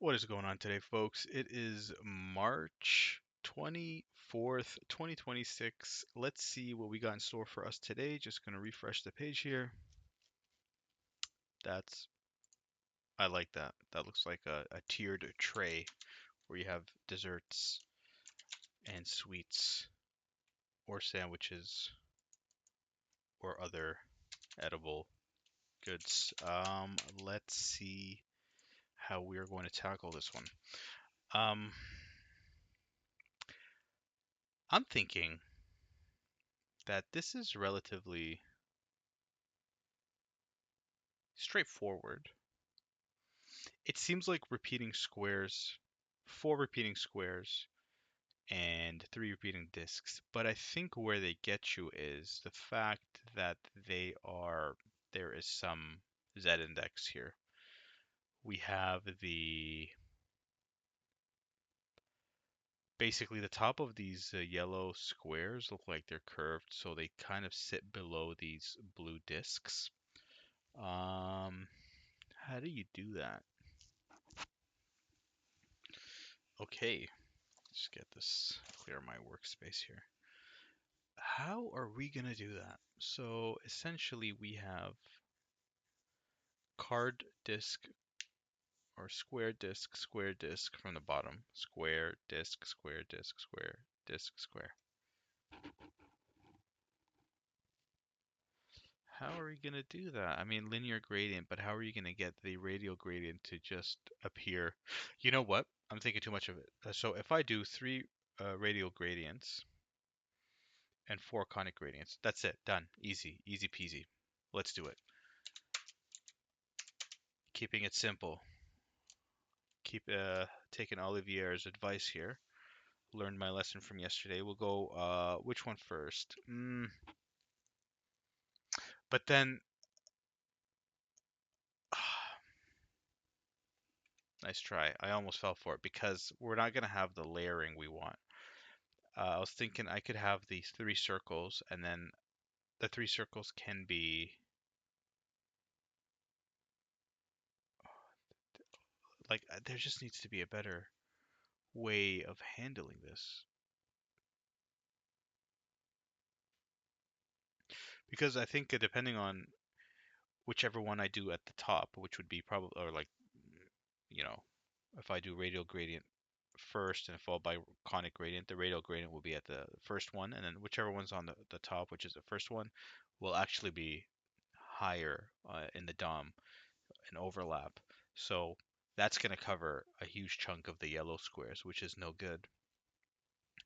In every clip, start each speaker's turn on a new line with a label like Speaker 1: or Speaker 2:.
Speaker 1: What is going on today, folks? It is March 24th, 2026. Let's see what we got in store for us today. Just going to refresh the page here. That's, I like that. That looks like a tiered tray where you have desserts and sweets or sandwiches or other edible goods. Let's see how we are going to tackle this one. Um, I'm thinking that this is relatively straightforward. It seems like repeating squares, four repeating squares, and three repeating discs. But I think where they get you is the fact that there is some Z index here. We have basically the top of these yellow squares look like they're curved, so they kind of sit below these blue discs. How do you do that? Okay, let's get this, clear my workspace here. How are we going to do that? So essentially we have card disk or square disk from the bottom. Square disk, square disk, square disk, square. How are we going to do that? I mean, linear gradient, but how are you going to get the radial gradient to just appear? You know what? I'm thinking too much of it. So if I do three radial gradients and four conic gradients, that's it. Done. Easy. Easy peasy. Let's do it. Keeping it simple. Keep taking Olivier's advice here. Learned my lesson from yesterday. We'll go which one first? But then nice try. I almost fell for it because we're not gonna have the layering we want. I was thinking I could have these three circles, and then the three circles can be like there just needs to be a better way of handling this because I think depending on whichever one I do at the top, which would be probably or like you know if I do radial gradient first and followed by conic gradient, the radial gradient will be at the first one, and then whichever one's on the top, which is the first one, will actually be higher in the DOM and overlap. So that's going to cover a huge chunk of the yellow squares, which is no good.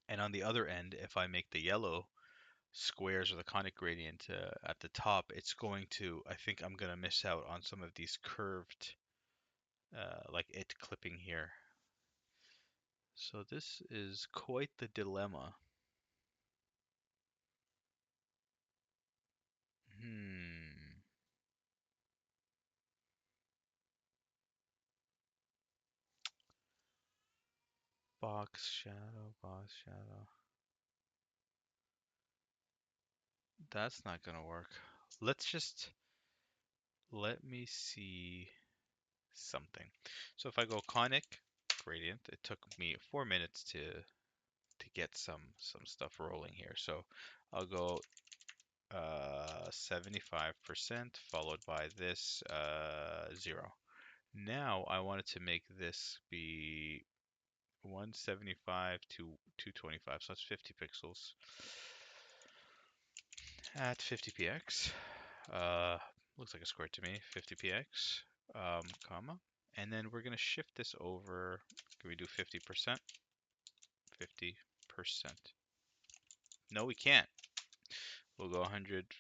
Speaker 1: And on the other end, if I make the yellow squares or the conic gradient at the top, it's going to, I think I'm going to miss out on some of these curved, like it clipping here. So this is quite the dilemma. Hmm. Box shadow, box shadow. That's not gonna work. Let's just let me see something. So if I go conic gradient, it took me 4 minutes to get some stuff rolling here. So I'll go 75% followed by this 0. Now I wanted to make this be 175 to 225, so that's 50 pixels at 50px. Uh, looks like a square to me, 50px, comma. And then we're going to shift this over. Can we do 50%? 50%. No, we can't. We'll go 175px,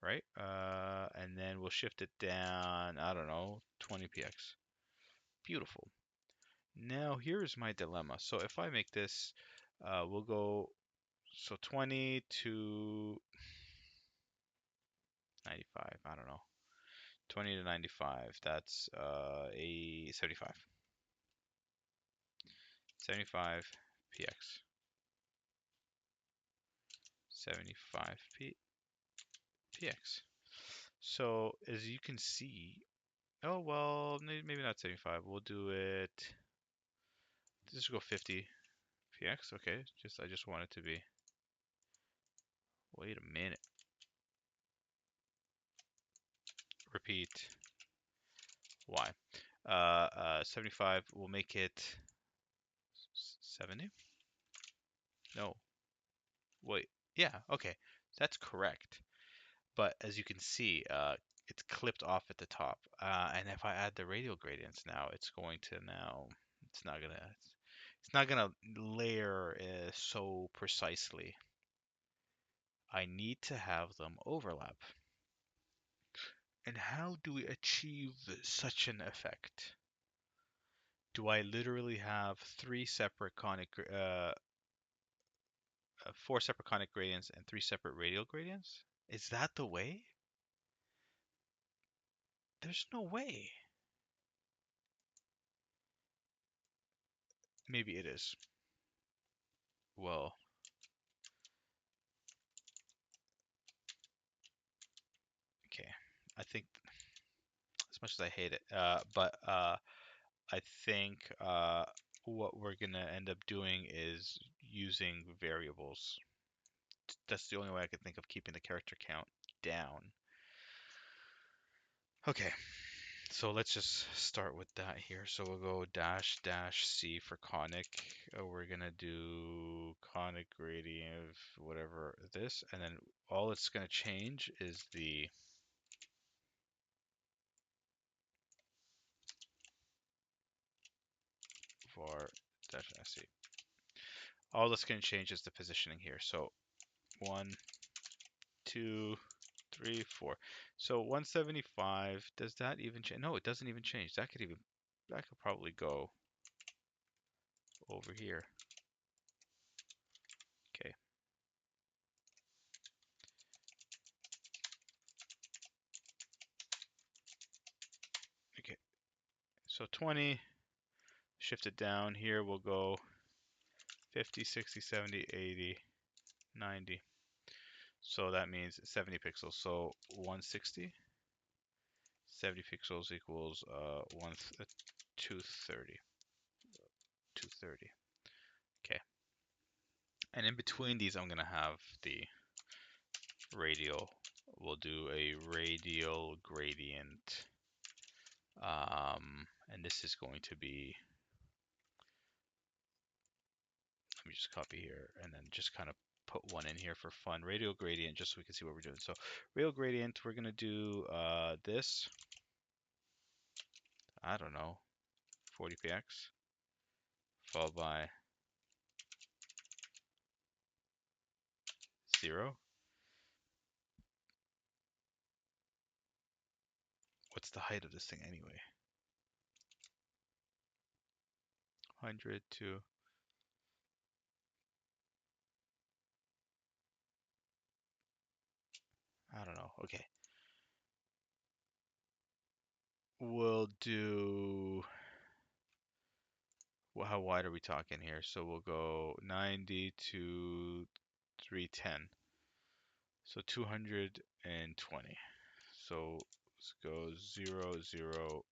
Speaker 1: right? And then we'll shift it down, I don't know, 20px. Beautiful. Now here's my dilemma. So if I make this, we'll go, so 20 to 95, I don't know. 20 to 95, that's a 75. 75 px. 75 px. So as you can see, oh well, maybe not 75. We'll do it. Just go 50 px. Okay, I just want it to be. Wait a minute. Repeat. Y. 75. We'll make it 70. No. Wait. Yeah. Okay. That's correct. But as you can see, it's clipped off at the top. And if I add the radial gradients now, it's going to now. It's not gonna. It's not gonna layer so precisely. I need to have them overlap. And how do we achieve such an effect? Do I literally have four separate conic gradients and three separate radial gradients? Is that the way? There's no way. Maybe it is. Well, okay. I think as much as I hate it, but I think what we're gonna end up doing is using variables. That's the only way I could think of keeping the character count down. Okay, so let's just start with that here. So we'll go dash dash C for conic. We're gonna do conic gradient of whatever this, and then all it's gonna change is the var dash SC. All that's gonna change is the positioning here. So 1, 2, 3, 4. So 175, does that even change? No, it doesn't even change. That could probably go over here. Okay. Okay. So 20, shift it down here. We'll go 50, 60, 70, 80, 90. So that means 70 pixels. So 160, 70 pixels equals 230. 230. Okay. And in between these, I'm going to have the radial. We'll do a radial gradient. And this is going to be, let me just copy here and then just kind of put one in here for fun. Radial gradient, just so we can see what we're doing. So radial gradient, we're going to do this. I don't know, 40px, followed by 0. What's the height of this thing anyway? 100 to, I don't know. Okay. We'll do, well, how wide are we talking here? So we'll go 90 to 310. So 220. So let's go 0, 0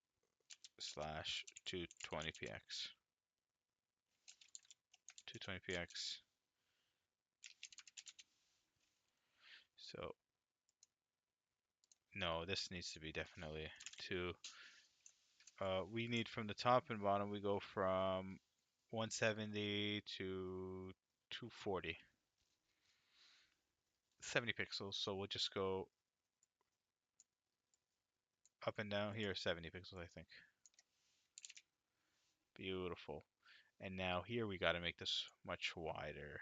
Speaker 1: slash 220px. 220px. So no, this needs to be definitely 2. We need from the top and bottom, we go from 170 to 240. 70 pixels, so we'll just go up and down here, 70 pixels, I think. Beautiful. And now here we got to make this much wider.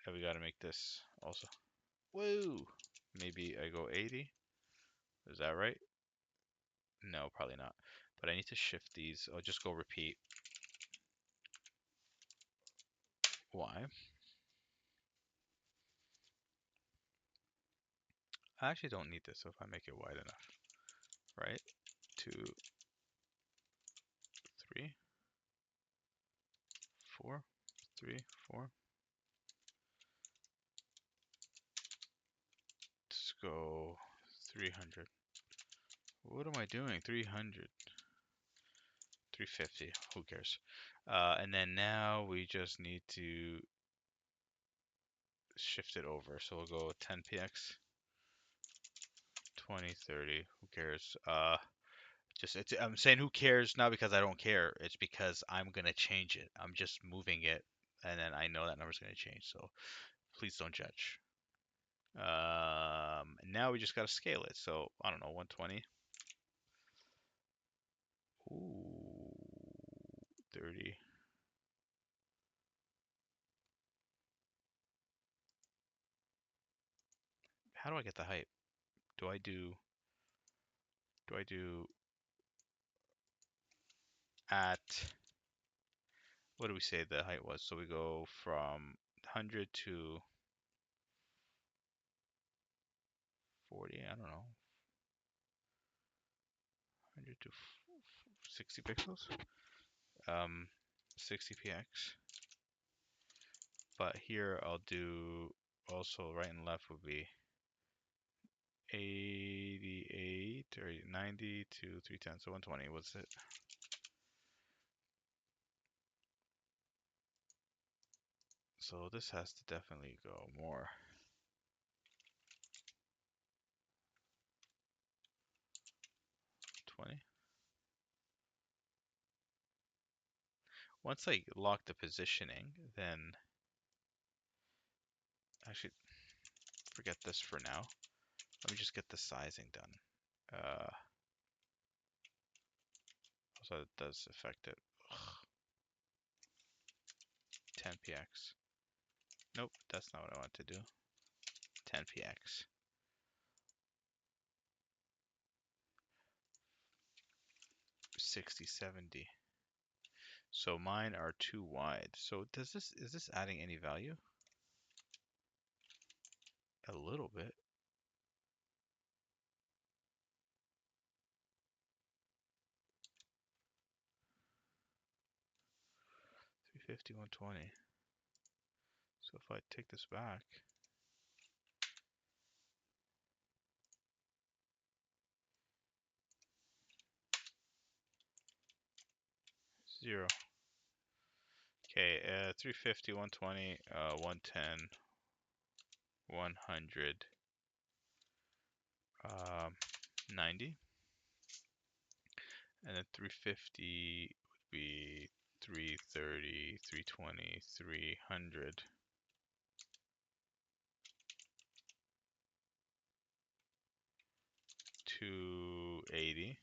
Speaker 1: And we got to make this also. Whoa! Maybe I go 80. Is that right? No, probably not. But I need to shift these. I'll just go repeat. Y. I actually don't need this if I make it wide enough. Right? 2, 3, 4, 3, 4. Just go 300. What am I doing? 300. 350. Who cares? And then now we just need to shift it over. So we'll go 10px, 20, 30. Who cares? I'm saying who cares, not because I don't care. It's because I'm gonna change it. I'm just moving it, and then I know that number's gonna change. So please don't judge. Now we just gotta scale it. So I don't know, 120. Ooh, 30. How do I get the height? Do I do at, what do we say the height was? So we go from 100 to 40, I don't know, 100 to 60 pixels, 60px. But here I'll do also right and left would be 88 or 90 to 310, so 120. What's it? So this has to definitely go more. 20. Once I lock the positioning, then I should forget this for now. Let me just get the sizing done. Also, it does affect it. Ugh. 10px. Nope, that's not what I want to do. 10px. 60, 70. So mine are too wide. So is this adding any value? A little bit. 350, 120. So if I take this back, 0. Okay, 350, 120, 110, 100, 90. And then 350 would be 330, 320, 300. 280.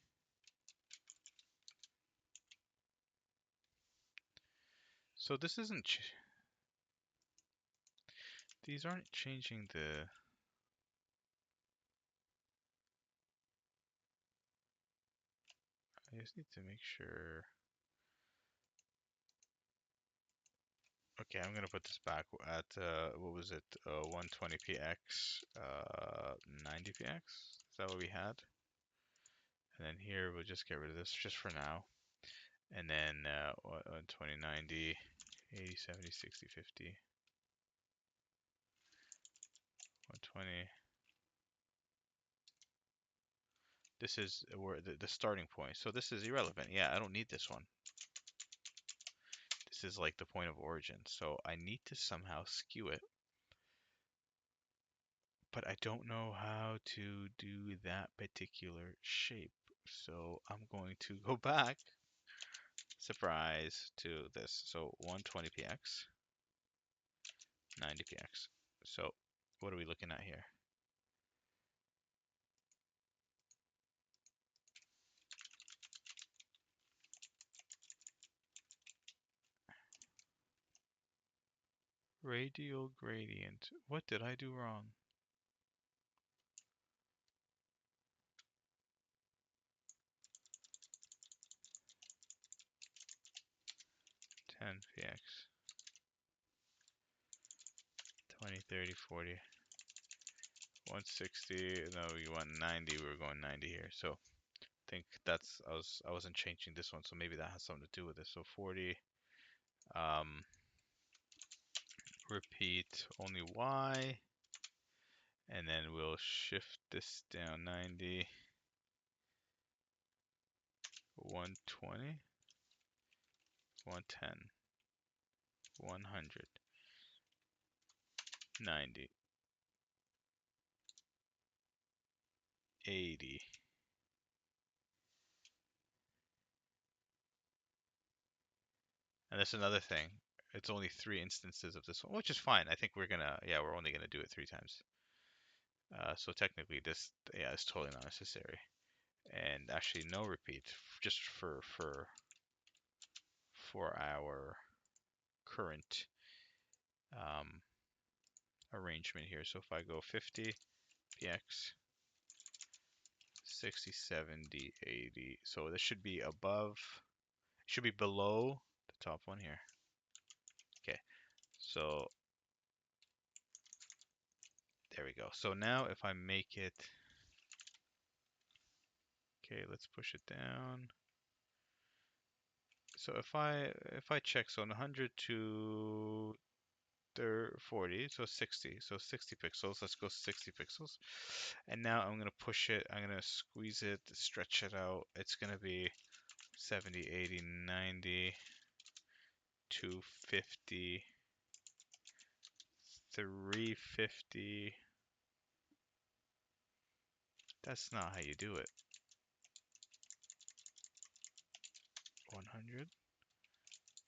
Speaker 1: So this isn't, these aren't changing the, I just need to make sure. Okay, I'm gonna put this back at, what was it, 120px, 90px? Is that what we had? And then here we'll just get rid of this just for now. And then 120, 90, 80, 70, 60, 50, 120. This is where the starting point. So this is irrelevant. Yeah, I don't need this one. This is like the point of origin. So I need to somehow skew it. But I don't know how to do that particular shape. So I'm going to go back, surprise, to this. So 120px, 90px. So what are we looking at here? Radial gradient. What did I do wrong? Ten px, 20, 30, 40, 160. No, we want 90. We were going 90 here. So I think that's I wasn't changing this one, so maybe that has something to do with it. So 40. Repeat only y, And then we'll shift this down 90, 120, 110, 100, 90, 80. And that's another thing. It's only 3 instances of this one, which is fine. I think yeah, we're only gonna do it 3 times. So technically this, yeah, is totally not necessary. And actually no repeat, just for our current um, arrangement here. So if I go 50 px, 60, 70, 80, so this should be above, should be below the top one here. Okay, so there we go. So now if I make it, okay, let's push it down. So if I check, so 100 to 40, so 60, so 60 pixels. Let's go 60 pixels. And now I'm gonna push it. I'm gonna squeeze it, stretch it out. It's gonna be 70, 80, 90, 250, 350. That's not how you do it. 100,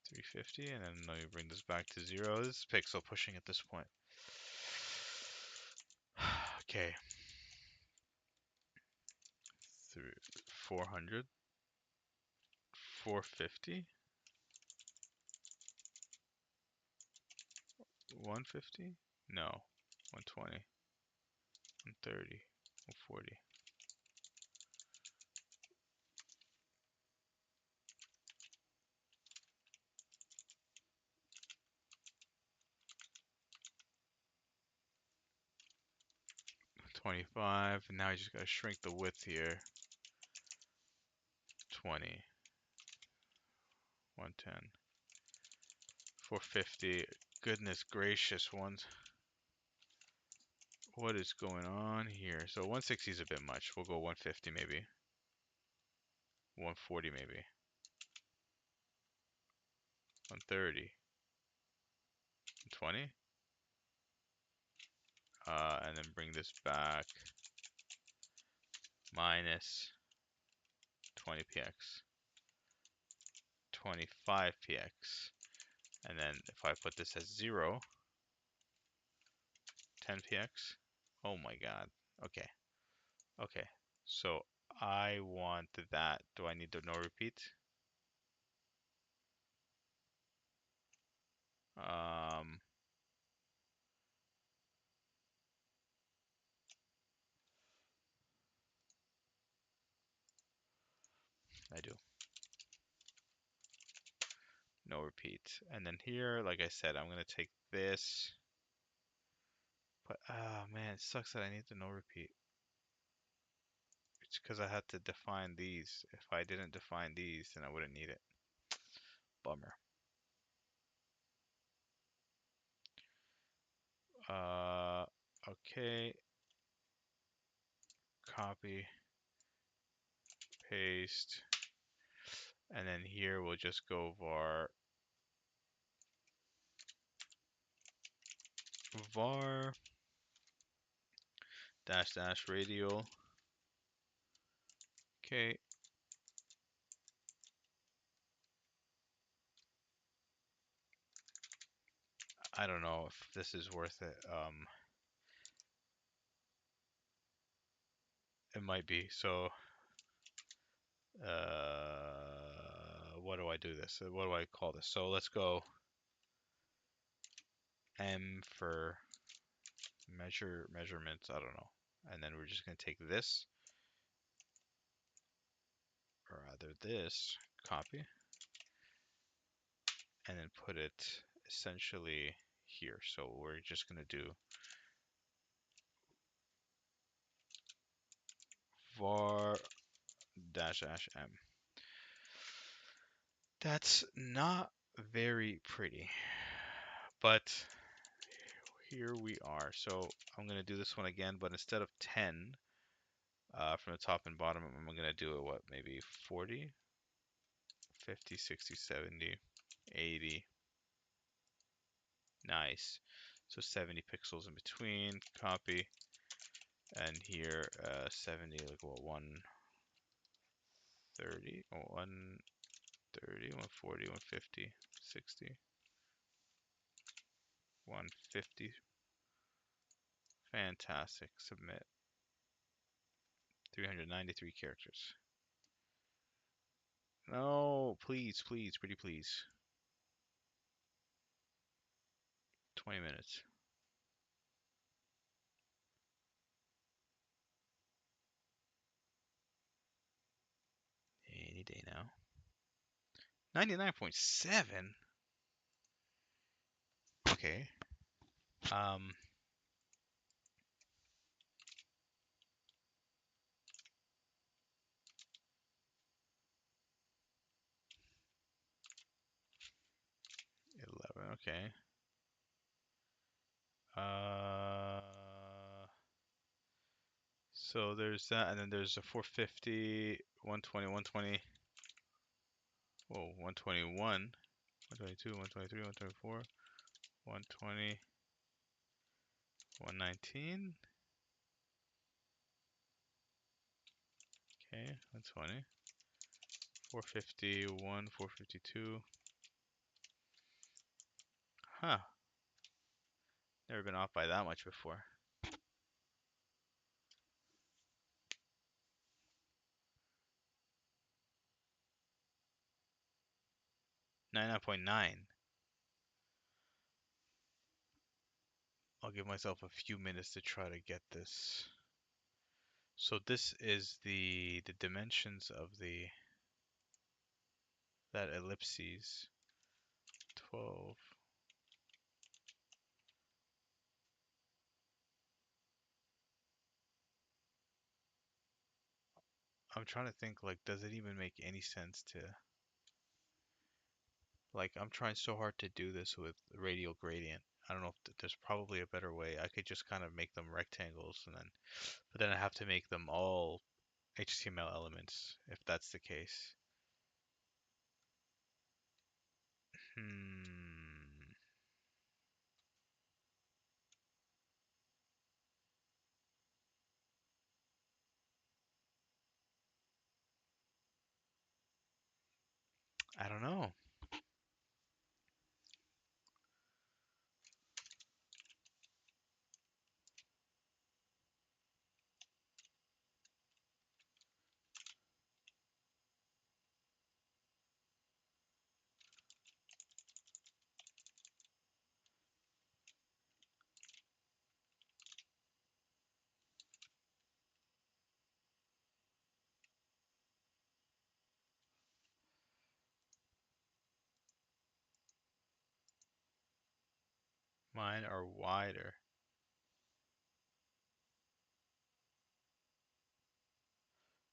Speaker 1: 350, and then let me bring this back to 0. This is pixel pushing at this point. Okay. 400, 450, 150? No, 120, 130, 140. 25, and now I just gotta shrink the width here. 20, 110, 450. Goodness gracious, what is going on here? So 160 is a bit much. We'll go 150 maybe. 140 maybe. 130. 120. And then bring this back. Minus 20 px. 25 px. And then if I put this as 0, 10 px. Oh my god. Okay. Okay. So I want that. Do I need the no repeat? Um, I do. No repeat. And then here, like I said, I'm gonna take this. But oh man, it sucks that I need the no repeat. It's because I had to define these. If I didn't define these, then I wouldn't need it. Bummer. Okay. Copy, paste, and then here we'll just go var dash dash radial. Okay. I don't know if this is worth it. It might be. So, what do I do this? What do I call this? So let's go M for measurements. I don't know. And then we're just gonna take this, or rather this, copy, and then put it essentially here. So we're just gonna do var dash dash m. That's not very pretty, but here we are. So I'm going to do this one again, but instead of 10 from the top and bottom, I'm going to do it, what, maybe 40, 50, 60, 70, 80. Nice. So 70 pixels in between, copy, and here 70, like what, 130, 130, 140, 150, 60, 150. Fantastic. Submit. 393 characters. No, please, please, pretty please. 20 minutes. Any day now. 99.7? Okay. 11, okay. Uh, so there's that, and then there's a 450, 120, 120. Whoa, 121, 122, 123, 124, 120, 119. Okay, 120. 451, 452. Huh. Never been off by that much before. 99.9. I'll give myself a few minutes to try to get this. So this is the dimensions of that ellipses. 12. I'm trying to think, like, does it even make any sense to, like, I'm trying so hard to do this with radial gradient. I don't know if there's probably a better way. I could just kind of make them rectangles and then, but then I have to make them all HTML elements if that's the case. I don't know. Mine are wider.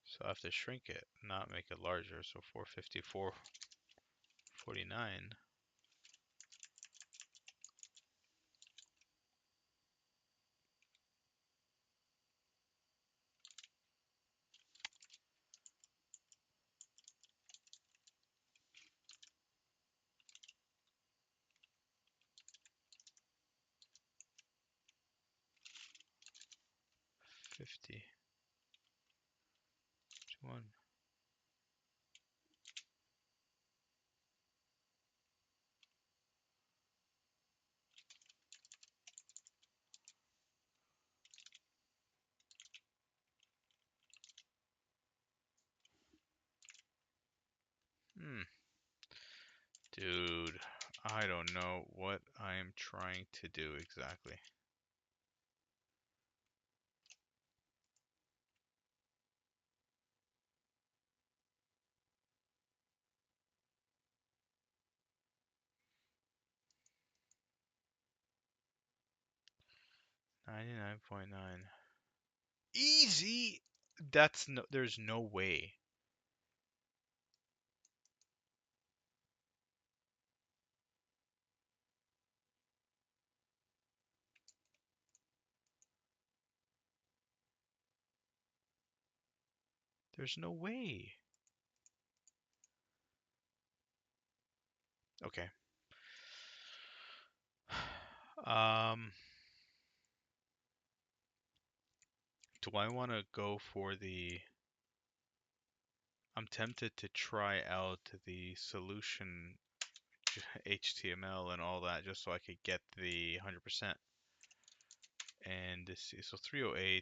Speaker 1: So I have to shrink it, not make it larger. So 450, 449. 50. 1. Dude, I don't know what I am trying to do exactly. $99.9. Easy. That's no. There's no way. There's no way. Okay. Um, do I want to go for the... I'm tempted to try out the solution HTML and all that just so I could get the 100%. And this is so 308.